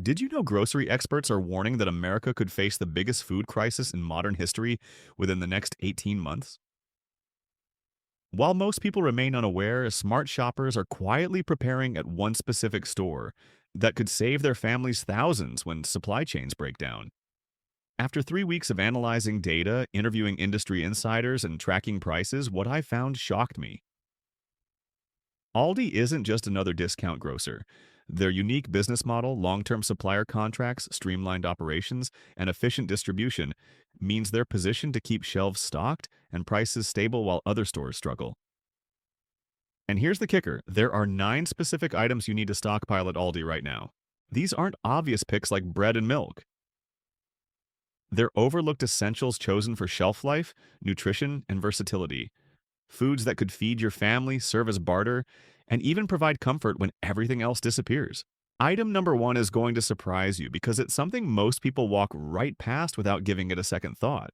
Did you know grocery experts are warning that America could face the biggest food crisis in modern history within the next 18 months? While most people remain unaware, smart shoppers are quietly preparing at one specific store that could save their families thousands when supply chains break down. After 3 weeks of analyzing data, interviewing industry insiders, and tracking prices, what I found shocked me. Aldi isn't just another discount grocer. Their unique business model, long term supplier contracts, streamlined operations, and efficient distribution means they're positioned to keep shelves stocked and prices stable while other stores struggle. And here's the kicker, there are 9 specific items you need to stockpile at Aldi right now. These aren't obvious picks like bread and milk. They're overlooked essentials chosen for shelf life, nutrition, and versatility. Foods that could feed your family, serve as barter, and even provide comfort when everything else disappears. Item number one is going to surprise you because it's something most people walk right past without giving it a second thought.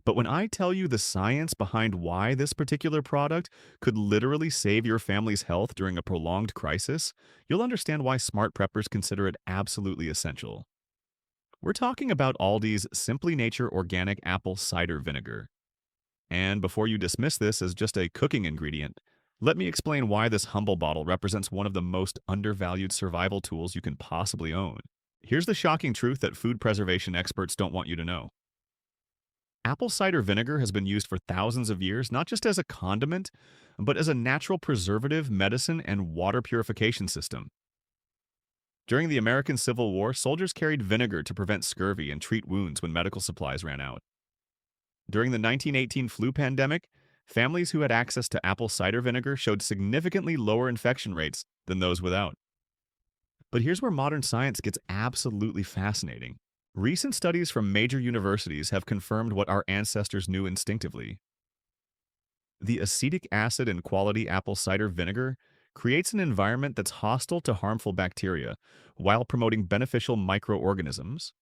But when I tell you the science behind why this particular product could literally save your family's health during a prolonged crisis, you'll understand why smart preppers consider it absolutely essential. We're talking about Aldi's Simply Nature Organic Apple Cider Vinegar. And before you dismiss this as just a cooking ingredient, let me explain why this humble bottle represents one of the most undervalued survival tools you can possibly own. Here's the shocking truth that food preservation experts don't want you to know. Apple cider vinegar has been used for thousands of years, not just as a condiment, but as a natural preservative, medicine, and water purification system. During the American Civil War, soldiers carried vinegar to prevent scurvy and treat wounds when medical supplies ran out. During the 1918 flu pandemic, families who had access to apple cider vinegar showed significantly lower infection rates than those without. But here's where modern science gets absolutely fascinating. Recent studies from major universities have confirmed what our ancestors knew instinctively. The acetic acid in quality apple cider vinegar creates an environment that's hostile to harmful bacteria while promoting beneficial microorganisms.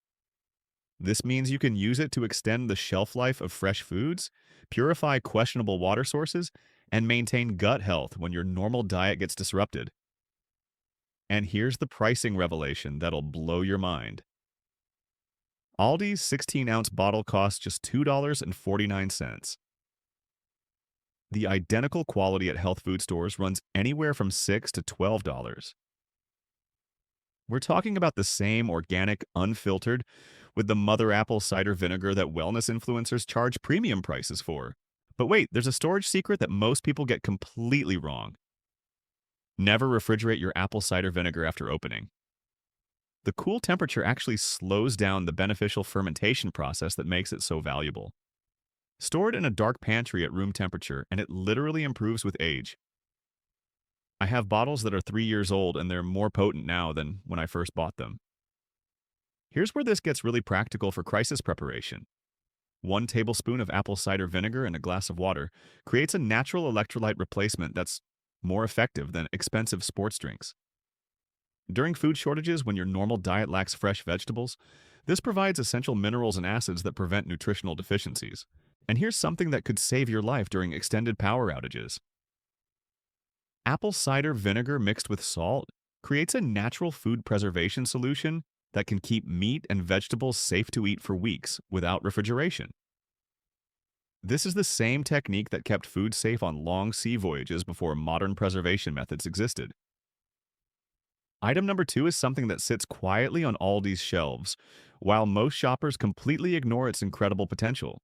This means you can use it to extend the shelf life of fresh foods, purify questionable water sources, and maintain gut health when your normal diet gets disrupted. And here's the pricing revelation that'll blow your mind. Aldi's 16-ounce bottle costs just $2.49. The identical quality at health food stores runs anywhere from $6 to $12. We're talking about the same organic, unfiltered, with the mother apple cider vinegar that wellness influencers charge premium prices for. But wait, there's a storage secret that most people get completely wrong. Never refrigerate your apple cider vinegar after opening. The cool temperature actually slows down the beneficial fermentation process that makes it so valuable. Store it in a dark pantry at room temperature, and it literally improves with age. I have bottles that are 3 years old, and they're more potent now than when I first bought them. Here's where this gets really practical for crisis preparation. 1 tablespoon of apple cider vinegar in a glass of water creates a natural electrolyte replacement that's more effective than expensive sports drinks. During food shortages, when your normal diet lacks fresh vegetables, this provides essential minerals and acids that prevent nutritional deficiencies. And here's something that could save your life during extended power outages. Apple cider vinegar mixed with salt creates a natural food preservation solution that can keep meat and vegetables safe to eat for weeks without refrigeration. This is the same technique that kept food safe on long sea voyages before modern preservation methods existed. Item number two is something that sits quietly on Aldi's shelves, while most shoppers completely ignore its incredible potential.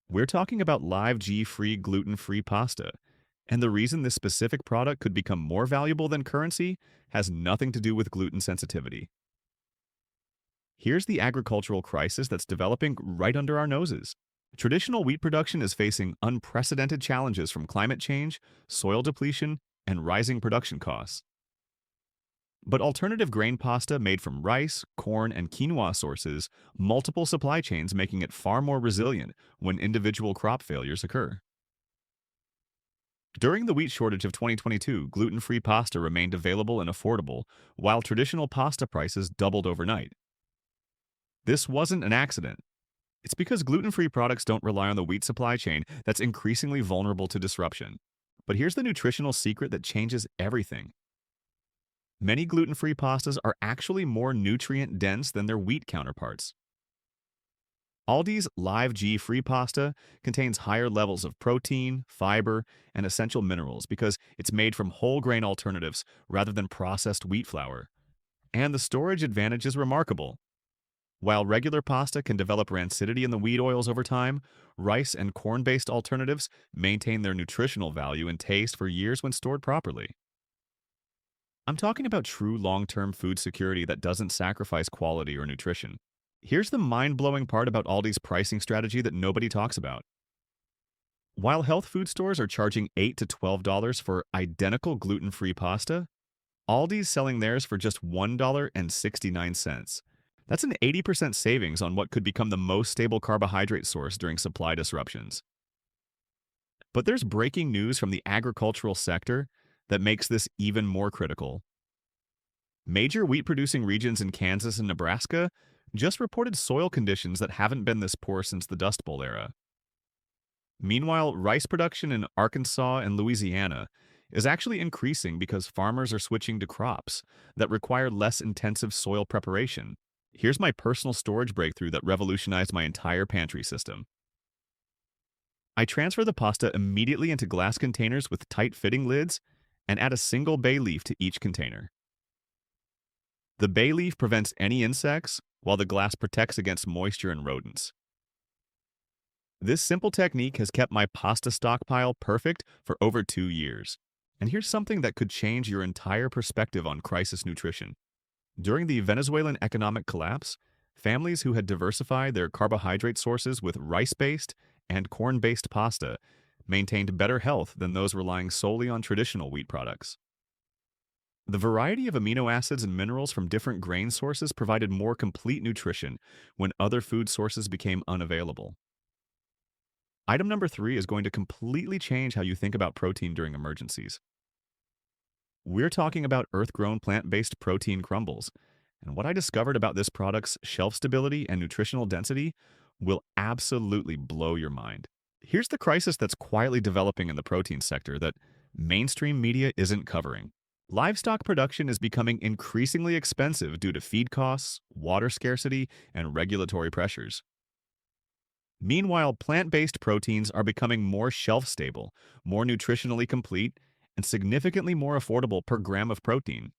We're talking about live G-free, gluten-free pasta. And the reason this specific product could become more valuable than currency has nothing to do with gluten sensitivity. Here's the agricultural crisis that's developing right under our noses. Traditional wheat production is facing unprecedented challenges from climate change, soil depletion, and rising production costs. But alternative grain pasta made from rice, corn, and quinoa sources multiple supply chains, making it far more resilient when individual crop failures occur. During the wheat shortage of 2022, gluten-free pasta remained available and affordable, while traditional pasta prices doubled overnight. This wasn't an accident. It's because gluten-free products don't rely on the wheat supply chain that's increasingly vulnerable to disruption. But here's the nutritional secret that changes everything. Many gluten-free pastas are actually more nutrient-dense than their wheat counterparts. Aldi's Live G free pasta contains higher levels of protein, fiber, and essential minerals because it's made from whole grain alternatives rather than processed wheat flour. And the storage advantage is remarkable. While regular pasta can develop rancidity in the wheat oils over time, rice and corn-based alternatives maintain their nutritional value and taste for years when stored properly. I'm talking about true long-term food security that doesn't sacrifice quality or nutrition. Here's the mind-blowing part about Aldi's pricing strategy that nobody talks about. While health food stores are charging $8 to $12 for identical gluten-free pasta, Aldi's selling theirs for just $1.69. That's an 80% savings on what could become the most stable carbohydrate source during supply disruptions. But there's breaking news from the agricultural sector that makes this even more critical. Major wheat-producing regions in Kansas and Nebraska just reported soil conditions that haven't been this poor since the Dust Bowl era. Meanwhile, rice production in Arkansas and Louisiana is actually increasing because farmers are switching to crops that require less intensive soil preparation. Here's my personal storage breakthrough that revolutionized my entire pantry system. I transfer the pasta immediately into glass containers with tight-fitting lids and add a single bay leaf to each container. The bay leaf prevents any insects, while the glass protects against moisture and rodents. This simple technique has kept my pasta stockpile perfect for over 2 years. And here's something that could change your entire perspective on crisis nutrition. During the Venezuelan economic collapse, families who had diversified their carbohydrate sources with rice-based and corn-based pasta maintained better health than those relying solely on traditional wheat products. The variety of amino acids and minerals from different grain sources provided more complete nutrition when other food sources became unavailable. Item number 3 is going to completely change how you think about protein during emergencies. We're talking about earth-grown plant-based protein crumbles, and what I discovered about this product's shelf stability and nutritional density will absolutely blow your mind. Here's the crisis that's quietly developing in the protein sector that mainstream media isn't covering. Livestock production is becoming increasingly expensive due to feed costs, water scarcity, and regulatory pressures. Meanwhile, plant-based proteins are becoming more shelf-stable, more nutritionally complete, and significantly more affordable per gram of protein.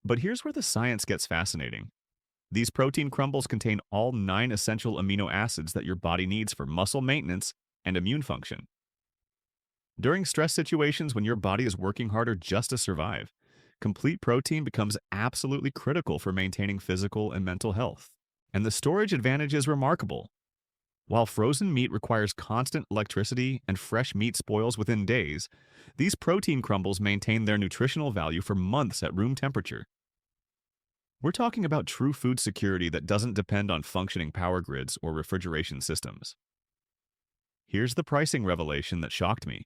But here's where the science gets fascinating. These protein crumbles contain all 9 essential amino acids that your body needs for muscle maintenance and immune function. During stress situations when your body is working harder just to survive, complete protein becomes absolutely critical for maintaining physical and mental health. And the storage advantage is remarkable. While frozen meat requires constant electricity and fresh meat spoils within days, these protein crumbles maintain their nutritional value for months at room temperature. We're talking about true food security that doesn't depend on functioning power grids or refrigeration systems. Here's the pricing revelation that shocked me.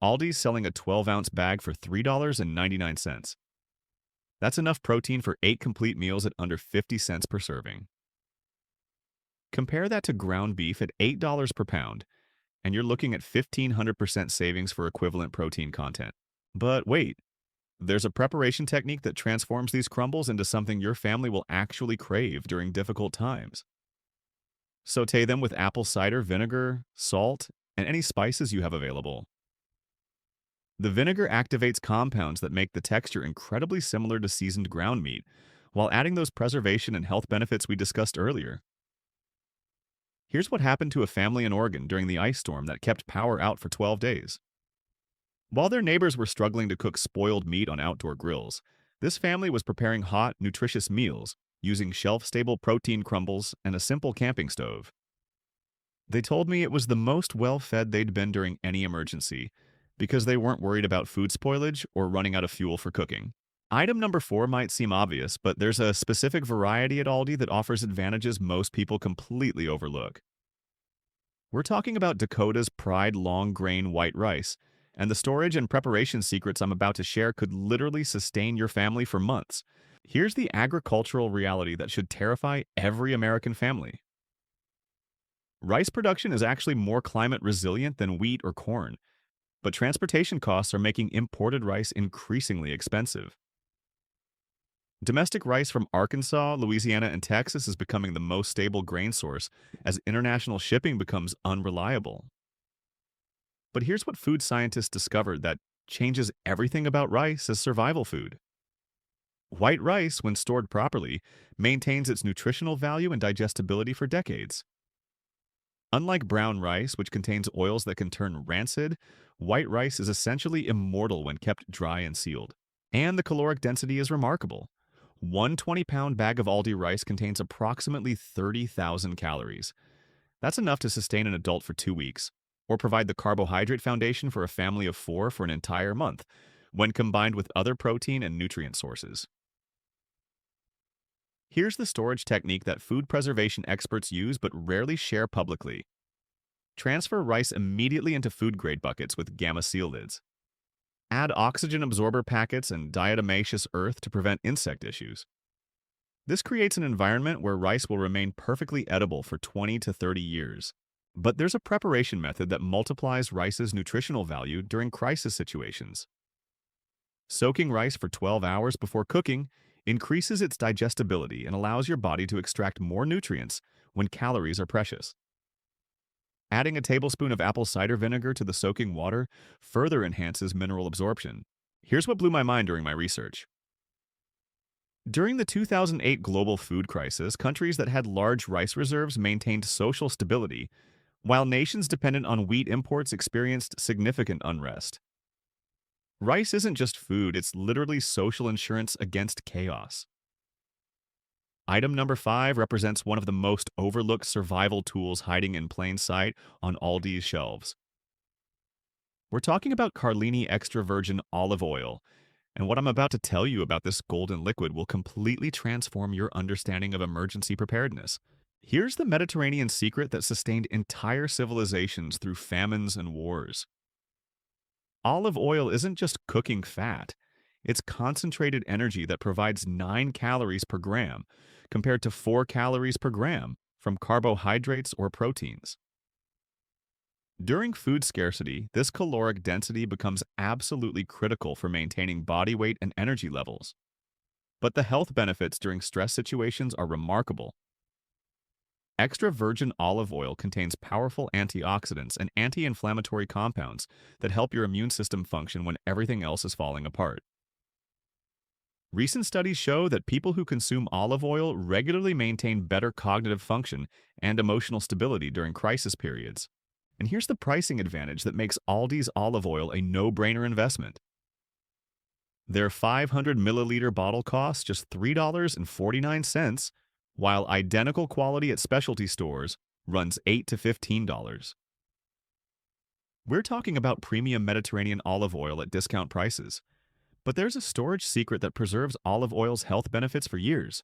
Aldi's selling a 12-ounce bag for $3.99. That's enough protein for 8 complete meals at under 50 cents per serving. Compare that to ground beef at $8 per pound, and you're looking at 1,500% savings for equivalent protein content. But wait, there's a preparation technique that transforms these crumbles into something your family will actually crave during difficult times. Sauté them with apple cider vinegar, salt, and any spices you have available. The vinegar activates compounds that make the texture incredibly similar to seasoned ground meat, while adding those preservation and health benefits we discussed earlier. Here's what happened to a family in Oregon during the ice storm that kept power out for 12 days. While their neighbors were struggling to cook spoiled meat on outdoor grills, this family was preparing hot, nutritious meals using shelf-stable protein crumbles and a simple camping stove. They told me it was the most well-fed they'd been during any emergency because they weren't worried about food spoilage or running out of fuel for cooking. Item number 4 might seem obvious, but there's a specific variety at Aldi that offers advantages most people completely overlook. We're talking about Dakota's Pride long grain white rice, and the storage and preparation secrets I'm about to share could literally sustain your family for months. Here's the agricultural reality that should terrify every American family. Rice production is actually more climate resilient than wheat or corn, But transportation costs are making imported rice increasingly expensive. Domestic rice from Arkansas, Louisiana, and Texas is becoming the most stable grain source as international shipping becomes unreliable. But here's what food scientists discovered that changes everything about rice as survival food. White rice, when stored properly, maintains its nutritional value and digestibility for decades. Unlike brown rice, which contains oils that can turn rancid, white rice is essentially immortal when kept dry and sealed. And the caloric density is remarkable. One 20-pound bag of Aldi rice contains approximately 30,000 calories. That's enough to sustain an adult for 2 weeks, or provide the carbohydrate foundation for a family of 4 for an entire month, when combined with other protein and nutrient sources. Here's the storage technique that food preservation experts use but rarely share publicly. Transfer rice immediately into food-grade buckets with gamma seal lids. Add oxygen absorber packets and diatomaceous earth to prevent insect issues. This creates an environment where rice will remain perfectly edible for 20 to 30 years. But there's a preparation method that multiplies rice's nutritional value during crisis situations. Soaking rice for 12 hours before cooking increases its digestibility and allows your body to extract more nutrients when calories are precious. Adding a tablespoon of apple cider vinegar to the soaking water further enhances mineral absorption. Here's what blew my mind during my research. During the 2008 global food crisis, countries that had large rice reserves maintained social stability, while nations dependent on wheat imports experienced significant unrest. Rice isn't just food, it's literally social insurance against chaos. Item number 5 represents one of the most overlooked survival tools hiding in plain sight on Aldi's shelves. We're talking about Carlini extra virgin olive oil, and what I'm about to tell you about this golden liquid will completely transform your understanding of emergency preparedness. Here's the Mediterranean secret that sustained entire civilizations through famines and wars. Olive oil isn't just cooking fat. It's concentrated energy that provides 9 calories per gram, compared to 4 calories per gram from carbohydrates or proteins. During food scarcity, this caloric density becomes absolutely critical for maintaining body weight and energy levels. But the health benefits during stress situations are remarkable. Extra virgin olive oil contains powerful antioxidants and anti-inflammatory compounds that help your immune system function when everything else is falling apart. Recent studies show that people who consume olive oil regularly maintain better cognitive function and emotional stability during crisis periods. And here's the pricing advantage that makes Aldi's olive oil a no-brainer investment. Their 500 milliliter bottle costs just $3.49, while identical quality at specialty stores runs $8 to $15. We're talking about premium Mediterranean olive oil at discount prices. But there's a storage secret that preserves olive oil's health benefits for years.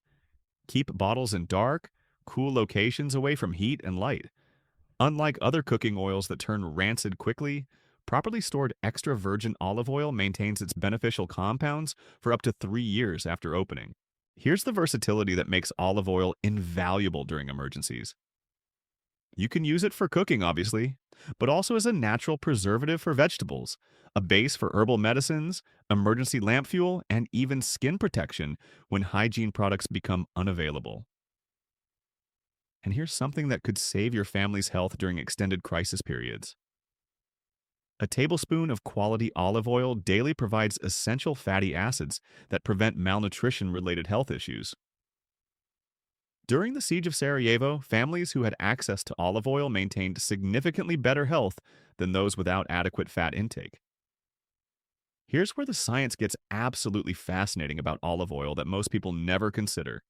Keep bottles in dark, cool locations away from heat and light. Unlike other cooking oils that turn rancid quickly, properly stored extra virgin olive oil maintains its beneficial compounds for up to 3 years after opening. Here's the versatility that makes olive oil invaluable during emergencies. You can use it for cooking, obviously, but also as a natural preservative for vegetables, a base for herbal medicines, emergency lamp fuel, and even skin protection when hygiene products become unavailable. And here's something that could save your family's health during extended crisis periods. A tablespoon of quality olive oil daily provides essential fatty acids that prevent malnutrition-related health issues. During the siege of Sarajevo, families who had access to olive oil maintained significantly better health than those without adequate fat intake. Here's where the science gets absolutely fascinating about olive oil that most people never consider.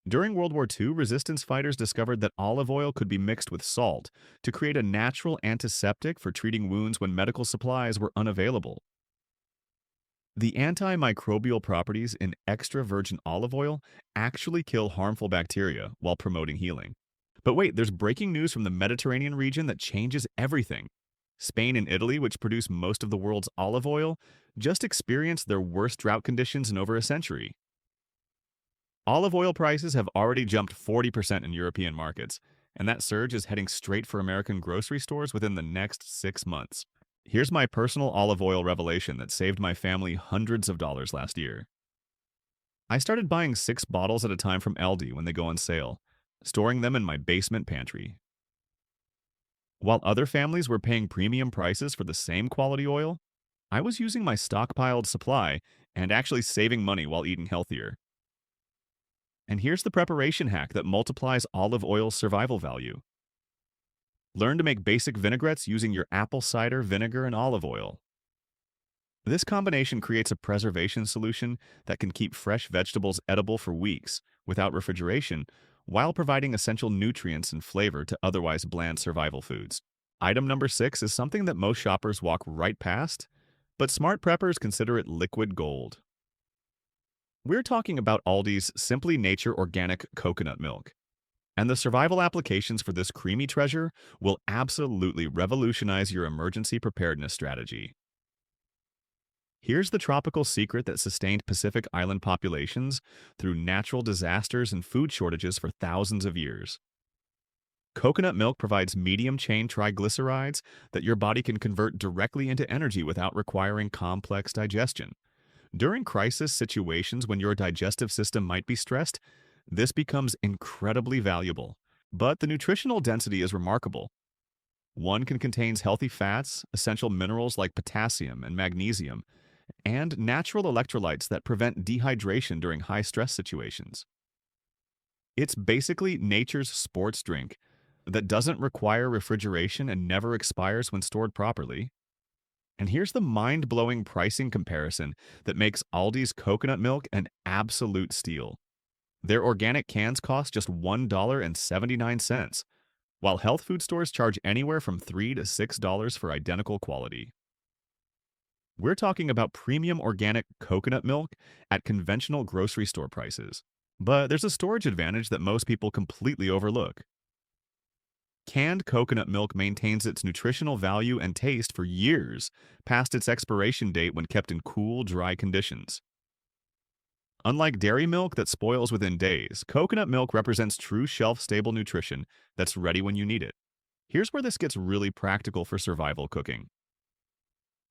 During World War II, resistance fighters discovered that olive oil could be mixed with salt to create a natural antiseptic for treating wounds when medical supplies were unavailable. The antimicrobial properties in extra virgin olive oil actually kill harmful bacteria while promoting healing. But wait, there's breaking news from the Mediterranean region that changes everything. Spain and Italy, which produce most of the world's olive oil, just experienced their worst drought conditions in over a century. Olive oil prices have already jumped 40% in European markets, and that surge is heading straight for American grocery stores within the next 6 months. Here's my personal olive oil revelation that saved my family hundreds of dollars last year. I started buying 6 bottles at a time from Aldi when they go on sale, storing them in my basement pantry. While other families were paying premium prices for the same quality oil, I was using my stockpiled supply and actually saving money while eating healthier. And here's the preparation hack that multiplies olive oil's survival value. Learn to make basic vinaigrettes using your apple cider vinegar and olive oil. This combination creates a preservation solution that can keep fresh vegetables edible for weeks without refrigeration, while providing essential nutrients and flavor to otherwise bland survival foods. Item number 6 is something that most shoppers walk right past, but smart preppers consider it liquid gold. We're talking about Aldi's Simply Nature Organic Coconut Milk. And the survival applications for this creamy treasure will absolutely revolutionize your emergency preparedness strategy. Here's the tropical secret that sustained Pacific Island populations through natural disasters and food shortages for thousands of years. Coconut milk provides medium-chain triglycerides that your body can convert directly into energy without requiring complex digestion. During crisis situations when your digestive system might be stressed, this becomes incredibly valuable. But the nutritional density is remarkable. One can contain healthy fats, essential minerals like potassium and magnesium, and natural electrolytes that prevent dehydration during high-stress situations. It's basically nature's sports drink that doesn't require refrigeration and never expires when stored properly. And here's the mind-blowing pricing comparison that makes Aldi's coconut milk an absolute steal. Their organic cans cost just $1.79, while health food stores charge anywhere from $3 to $6 for identical quality. We're talking about premium organic coconut milk at conventional grocery store prices. But there's a storage advantage that most people completely overlook. Canned coconut milk maintains its nutritional value and taste for years past its expiration date when kept in cool, dry conditions. Unlike dairy milk that spoils within days, coconut milk represents true shelf-stable nutrition that's ready when you need it. Here's where this gets really practical for survival cooking.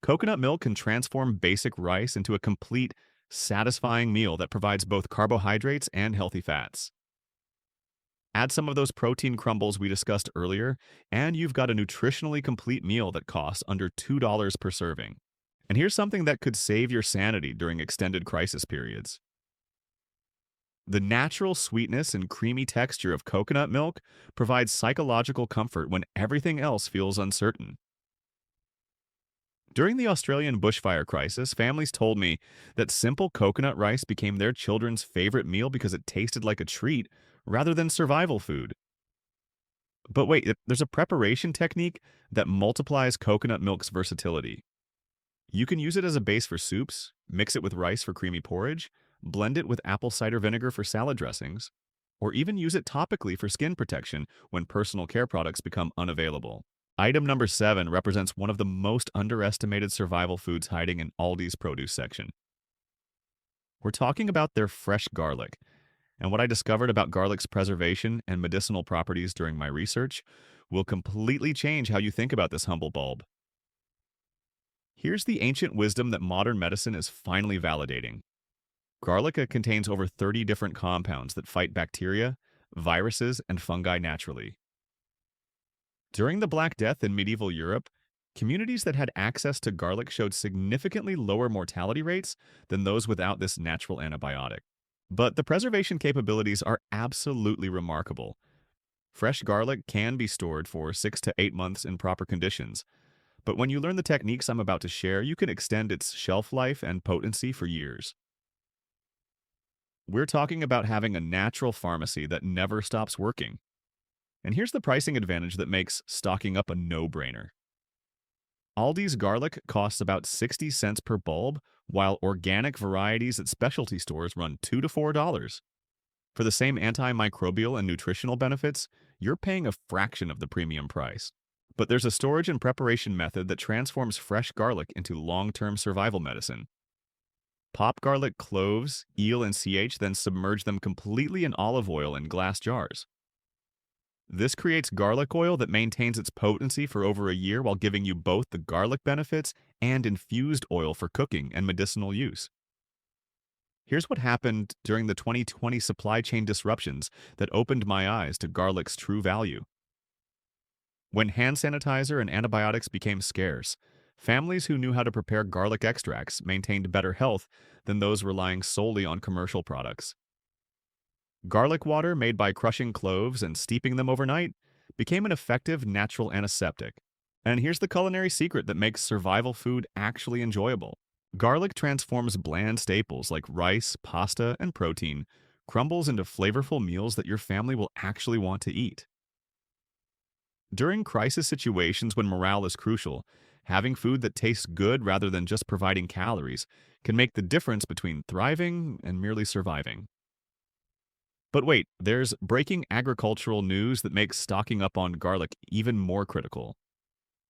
Coconut milk can transform basic rice into a complete, satisfying meal that provides both carbohydrates and healthy fats. Add some of those protein crumbles we discussed earlier, and you've got a nutritionally complete meal that costs under $2 per serving. And here's something that could save your sanity during extended crisis periods. The natural sweetness and creamy texture of coconut milk provides psychological comfort when everything else feels uncertain. During the Australian bushfire crisis, families told me that simple coconut rice became their children's favorite meal because it tasted like a treat rather than survival food. But wait, there's a preparation technique that multiplies coconut milk's versatility. You can use it as a base for soups, mix it with rice for creamy porridge, blend it with apple cider vinegar for salad dressings, or even use it topically for skin protection when personal care products become unavailable. Item number 7 represents one of the most underestimated survival foods hiding in Aldi's produce section. We're talking about their fresh garlic, and what I discovered about garlic's preservation and medicinal properties during my research will completely change how you think about this humble bulb. Here's the ancient wisdom that modern medicine is finally validating. Garlic contains over 30 different compounds that fight bacteria, viruses, and fungi naturally. During the Black Death in medieval Europe, communities that had access to garlic showed significantly lower mortality rates than those without this natural antibiotic. But the preservation capabilities are absolutely remarkable. Fresh garlic can be stored for 6 to 8 months in proper conditions, but when you learn the techniques I'm about to share, you can extend its shelf life and potency for years. We're talking about having a natural pharmacy that never stops working. And here's the pricing advantage that makes stocking up a no-brainer. Aldi's garlic costs about 60 cents per bulb, while organic varieties at specialty stores run $2 to $4. For the same antimicrobial and nutritional benefits, you're paying a fraction of the premium price. But there's a storage and preparation method that transforms fresh garlic into long-term survival medicine. Pop garlic cloves, eel, and CH, then submerge them completely in olive oil in glass jars. This creates garlic oil that maintains its potency for over a year while giving you both the garlic benefits and infused oil for cooking and medicinal use. Here's what happened during the 2020 supply chain disruptions that opened my eyes to garlic's true value. When hand sanitizer and antibiotics became scarce, families who knew how to prepare garlic extracts maintained better health than those relying solely on commercial products. Garlic water made by crushing cloves and steeping them overnight became an effective natural antiseptic. And here's the culinary secret that makes survival food actually enjoyable. Garlic transforms bland staples like rice, pasta, and protein, crumbles into flavorful meals that your family will actually want to eat. During crisis situations when morale is crucial, having food that tastes good rather than just providing calories can make the difference between thriving and merely surviving. But wait, there's breaking agricultural news that makes stocking up on garlic even more critical.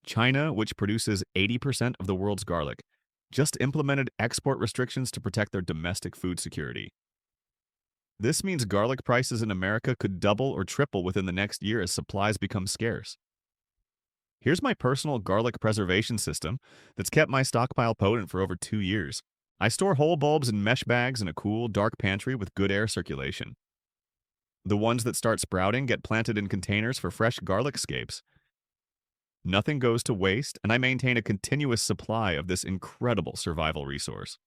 China, which produces 80% of the world's garlic, just implemented export restrictions to protect their domestic food security. This means garlic prices in America could double or triple within the next year as supplies become scarce. Here's my personal garlic preservation system that's kept my stockpile potent for over 2 years. I store whole bulbs in mesh bags in a cool, dark pantry with good air circulation. The ones that start sprouting get planted in containers for fresh garlic scapes. Nothing goes to waste, and I maintain a continuous supply of this incredible survival resource.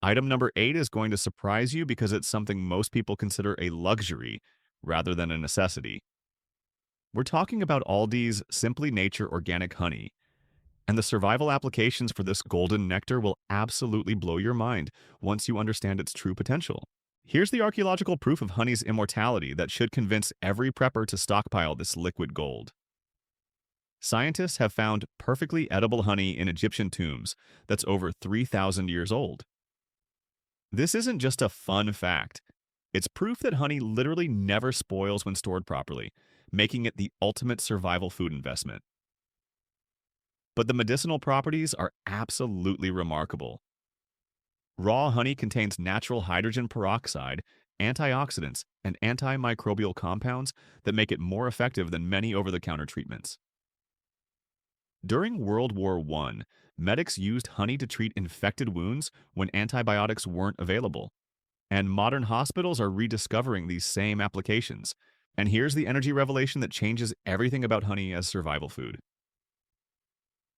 Item number 8 is going to surprise you because it's something most people consider a luxury rather than a necessity. We're talking about Aldi's Simply Nature Organic Honey, and the survival applications for this golden nectar will absolutely blow your mind once you understand its true potential. Here's the archaeological proof of honey's immortality that should convince every prepper to stockpile this liquid gold. Scientists have found perfectly edible honey in Egyptian tombs that's over 3,000 years old. This isn't just a fun fact. It's proof that honey literally never spoils when stored properly, making it the ultimate survival food investment. But the medicinal properties are absolutely remarkable. Raw honey contains natural hydrogen peroxide, antioxidants, and antimicrobial compounds that make it more effective than many over-the-counter treatments. During World War I, medics used honey to treat infected wounds when antibiotics weren't available. And modern hospitals are rediscovering these same applications. And here's the energy revelation that changes everything about honey as survival food.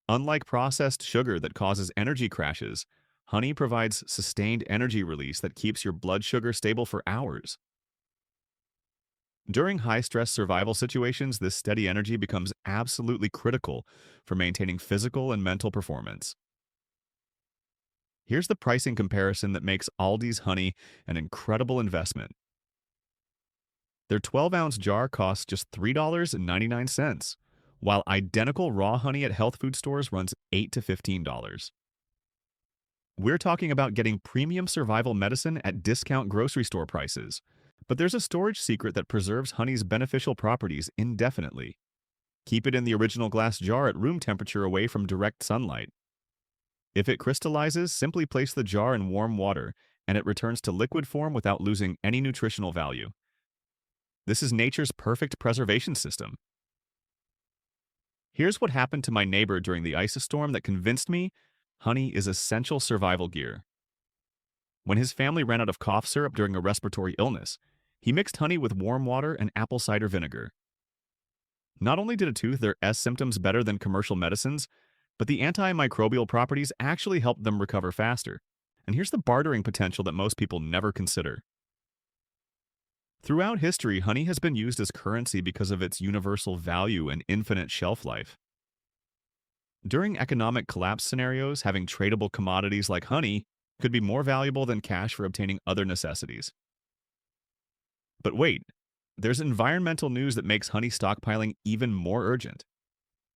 Unlike processed sugar that causes energy crashes, honey provides sustained energy release that keeps your blood sugar stable for hours. During high-stress survival situations, this steady energy becomes absolutely critical for maintaining physical and mental performance. Here's the pricing comparison that makes Aldi's honey an incredible investment. Their 12-ounce jar costs just $3.99, while identical raw honey at health food stores runs $8 to $15. We're talking about getting premium survival medicine at discount grocery store prices. But there's a storage secret that preserves honey's beneficial properties indefinitely. Keep it in the original glass jar at room temperature away from direct sunlight. If it crystallizes, simply place the jar in warm water, and it returns to liquid form without losing any nutritional value. This is nature's perfect preservation system. Here's what happened to my neighbor during the ice storm that convinced me honey is essential survival gear. When his family ran out of cough syrup during a respiratory illness, he mixed honey with warm water and apple cider vinegar. Not only did it soothe their symptoms better than commercial medicines, but the antimicrobial properties actually helped them recover faster. And here's the bartering potential that most people never consider. Throughout history, honey has been used as currency because of its universal value and infinite shelf life. During economic collapse scenarios, having tradable commodities like honey could be more valuable than cash for obtaining other necessities. But wait, there's environmental news that makes honey stockpiling even more urgent.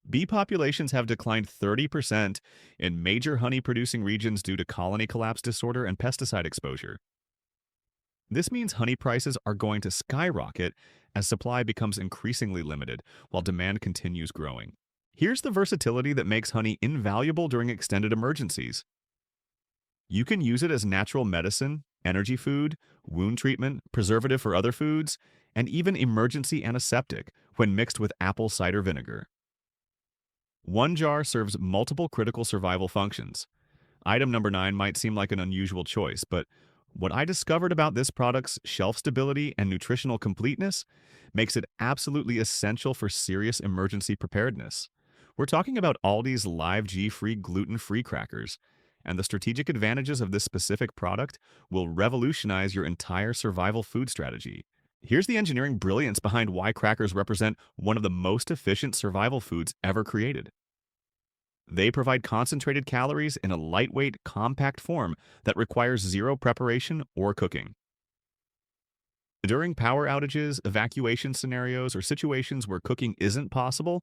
Bee populations have declined 30% in major honey-producing regions due to colony collapse disorder and pesticide exposure. This means honey prices are going to skyrocket as supply becomes increasingly limited while demand continues growing. Here's the versatility that makes honey invaluable during extended emergencies. You can use it as natural medicine, energy food, wound treatment, preservative for other foods, and even emergency antiseptic when mixed with apple cider vinegar. One jar serves multiple critical survival functions. Item number 9 might seem like an unusual choice, but what I discovered about this product's shelf stability and nutritional completeness makes it absolutely essential for serious emergency preparedness. We're talking about Aldi's Live G-free gluten-free crackers, and the strategic advantages of this specific product will revolutionize your entire survival food strategy. Here's the engineering brilliance behind why crackers represent one of the most efficient survival foods ever created. They provide concentrated calories in a lightweight, compact form that requires zero preparation or cooking. During power outages, evacuation scenarios, or situations where cooking isn't possible,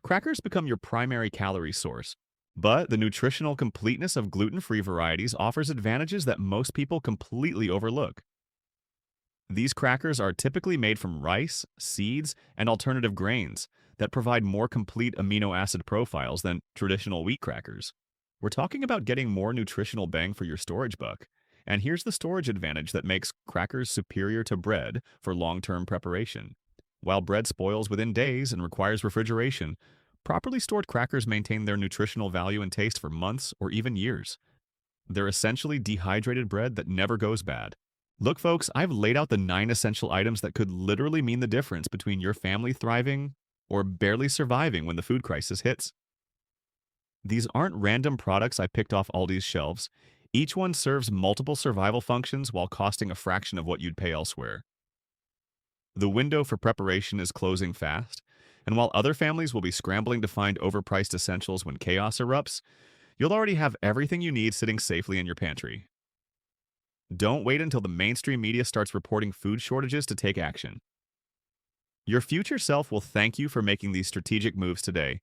crackers become your primary calorie source. But the nutritional completeness of gluten-free varieties offers advantages that most people completely overlook. These crackers are typically made from rice, seeds, and alternative grains that provide more complete amino acid profiles than traditional wheat crackers. We're talking about getting more nutritional bang for your storage buck. And here's the storage advantage that makes crackers superior to bread for long-term preparation. While bread spoils within days and requires refrigeration, properly stored crackers maintain their nutritional value and taste for months or even years. They're essentially dehydrated bread that never goes bad. Look, folks, I've laid out the 9 essential items that could literally mean the difference between your family thriving or barely surviving when the food crisis hits. These aren't random products I picked off Aldi's shelves. Each one serves multiple survival functions while costing a fraction of what you'd pay elsewhere. The window for preparation is closing fast, and while other families will be scrambling to find overpriced essentials when chaos erupts, you'll already have everything you need sitting safely in your pantry. Don't wait until the mainstream media starts reporting food shortages to take action. Your future self will thank you for making these strategic moves today,